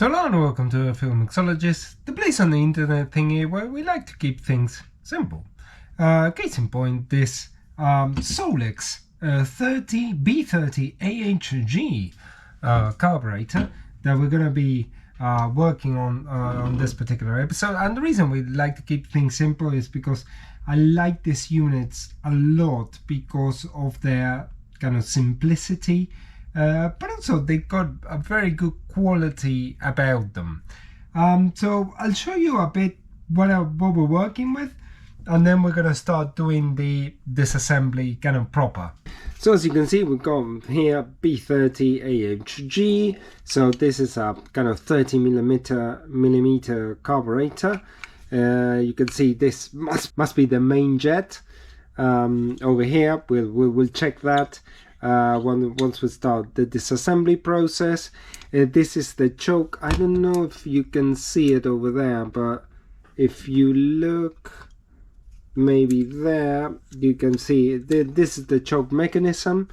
So hello and welcome to a film Mixologist, the place on the internet thingy where we like to keep things simple. Case in point, this Solex B30 AHG carburetor that we're going to be working on this particular episode. And the reason we like to keep things simple is because I like these units a lot because of their kind of simplicity. But also they got a very good quality about them. So I'll show you a bit what we're working with, and then we're gonna start doing the disassembly kind of proper. So as you can see, we've got here B30 AHG. So this is a kind of 30 millimeter carburetor. You can see this must be the main jet. Over here, we'll check that. Once we start the disassembly process. This is the choke. I don't know if you can see it over there, but if you look maybe there, you can see this is the choke mechanism,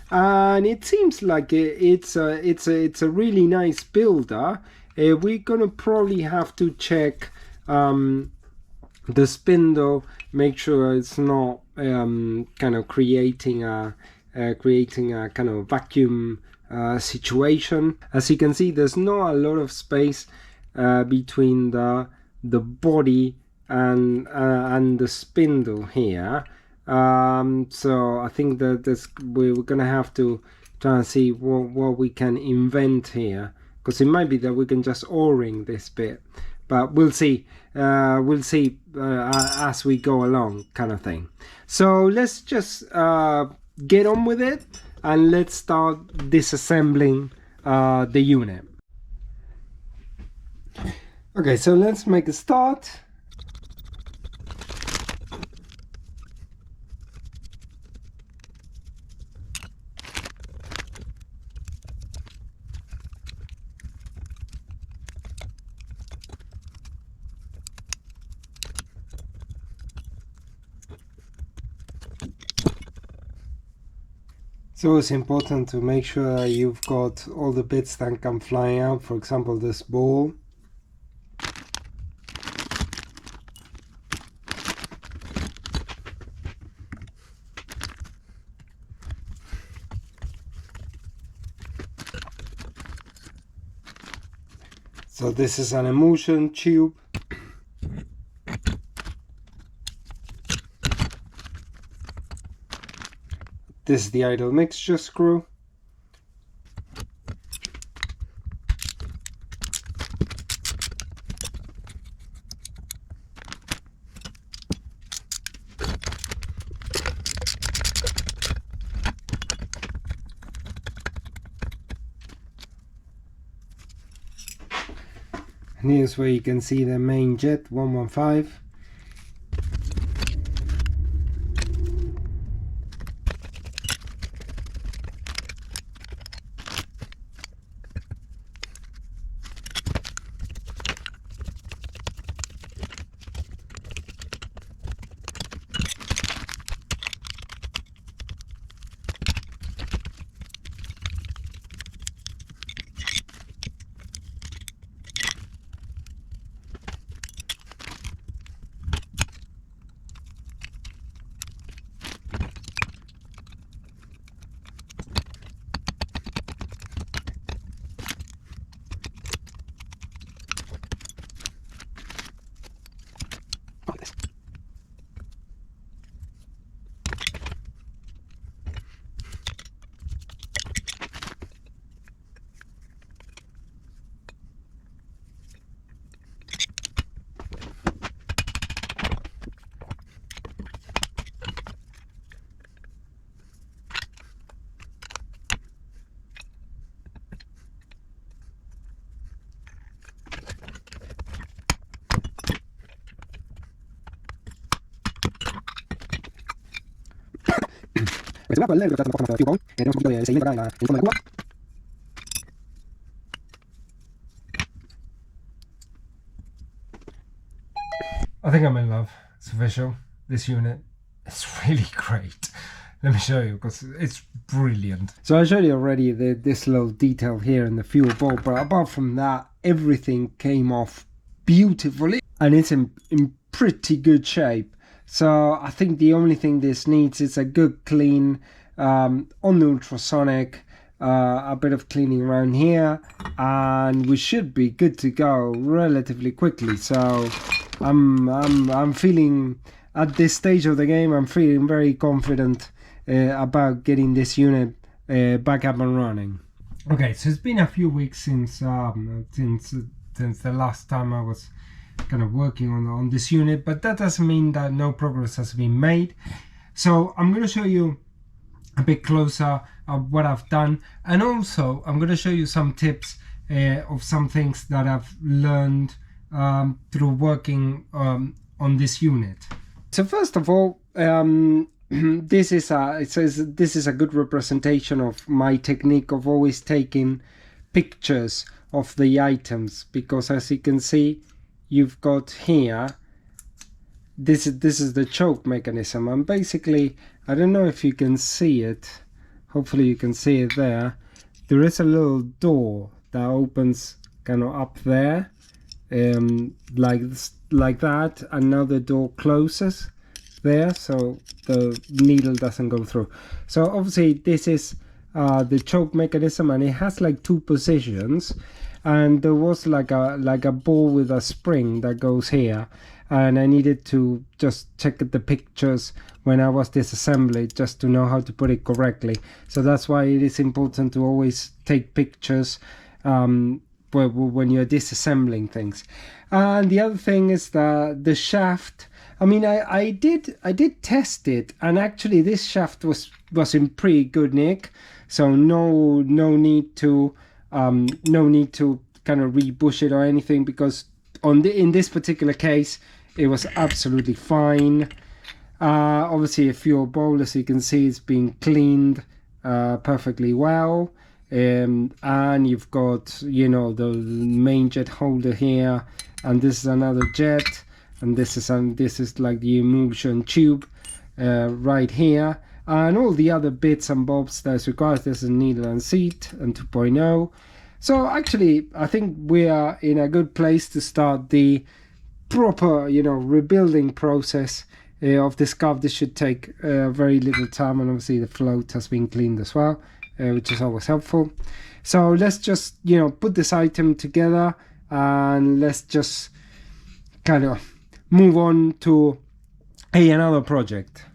and it seems like it's a really nice builder. We're gonna probably have to check the spindle, make sure it's not kind of creating a kind of vacuum situation. As you can see, there's not a lot of space between the body and the spindle here. So I think that we're gonna have to try and see what we can invent here, because it might be that we can just O-ring this bit, but we'll see. We'll see as we go along, kind of thing. So let's just get on with it and let's start disassembling the unit. Okay, so let's make a start. So it's important to make sure you've got all the bits that can fly out. For example, this ball. So this is an emulsion tube. This is the idle mixture screw. And here's where you can see the main jet 115. Questo è quello che è più buono, e abbiamo subito 6 metri in fondo del cubo. I think I'm in love. It's official. This unit is really great. Let me show you, because it's brilliant. So I showed you already this little detail here in the fuel bowl, but apart from that, everything came off beautifully, and it's in pretty good shape. So I think the only thing this needs is a good clean on the ultrasonic, a bit of cleaning around here, and we should be good to go relatively quickly. So I'm feeling, at this stage of the game, I'm feeling very confident about getting this unit back up and running. Okay, so it's been a few weeks since the last time I was kind of working on this unit, but that doesn't mean that no progress has been made. So I'm going to show you a bit closer of what I've done, and also I'm going to show you some tips of some things that I've learned through working on this unit. So first of all, this is a good representation of my technique of always taking pictures of the items, because as you can see, you've got here, this is the choke mechanism, and basically, I don't know if you can see it, hopefully you can see it there. There is a little door that opens kind of up there, like that, and now the door closes there, so the needle doesn't go through. So obviously this is the choke mechanism, and it has like two positions, and there was like a ball with a spring that goes here, and I needed to just check the pictures when I was disassembling just to know how to put it correctly. So that's why it is important to always take pictures when you're disassembling things. And the other thing is the shaft. I mean, I did test it, and actually this shaft was in pretty good nick, so no need to kind of rebush it or anything, because in this particular case it was absolutely fine. Obviously a fuel bowl, as you can see, it's been cleaned perfectly well, and you've got, you know, the main jet holder here, and this is another jet, and this is like the emulsion tube right here, and all the other bits and bobs that's required. This is needle and seat and 2.0. So actually I think we are in a good place to start the proper, you know, rebuilding process of this carb. This should take very little time, and obviously the float has been cleaned as well, which is always helpful. So let's just, you know, put this item together, and let's just kind of move on to another project.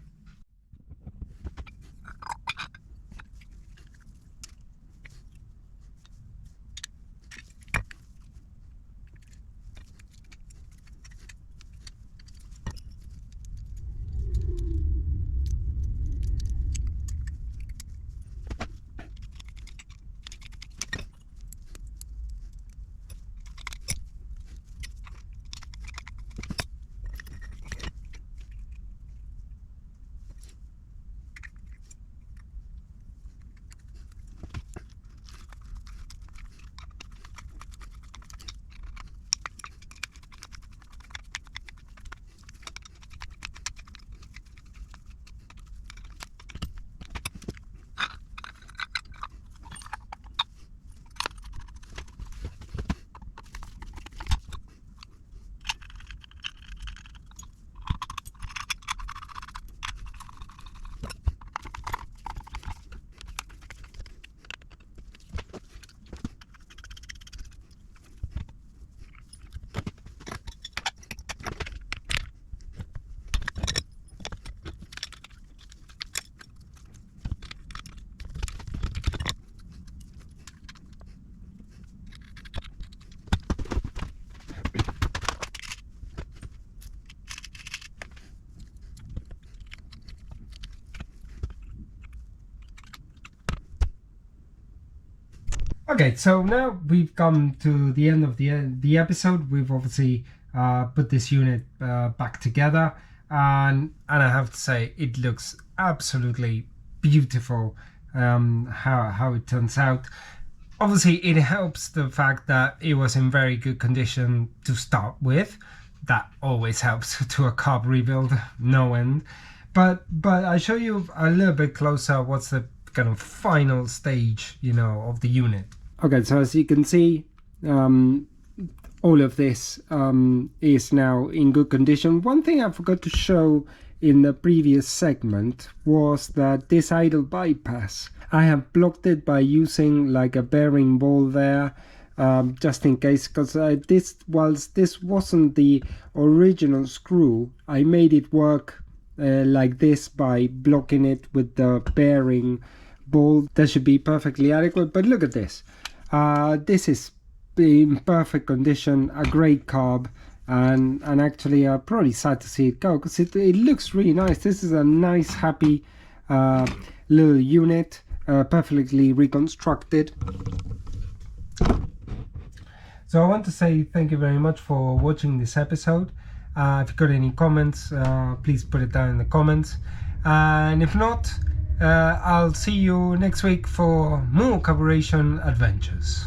Okay, so now we've come to the end of the episode. We've obviously put this unit back together, and I have to say it looks absolutely beautiful how it turns out. Obviously it helps the fact that it was in very good condition to start with. That always helps to a carb rebuild, no end. But I'll show you a little bit closer what's the kind of final stage, you know, of the unit. Okay, so as you can see, all of this is now in good condition. One thing I forgot to show in the previous segment was that this idle bypass, I have blocked it by using like a bearing ball there, just in case, because whilst this wasn't the original screw, I made it work like this by blocking it with the bearing ball. That should be perfectly adequate. But look at this. This is in perfect condition, a great carb, and actually probably sad to see it go, because it looks really nice. This is a nice, happy little unit, perfectly reconstructed. So I want to say thank you very much for watching this episode. If you've got any comments, please put it down in the comments, and if not, I'll see you next week for more carburation adventures.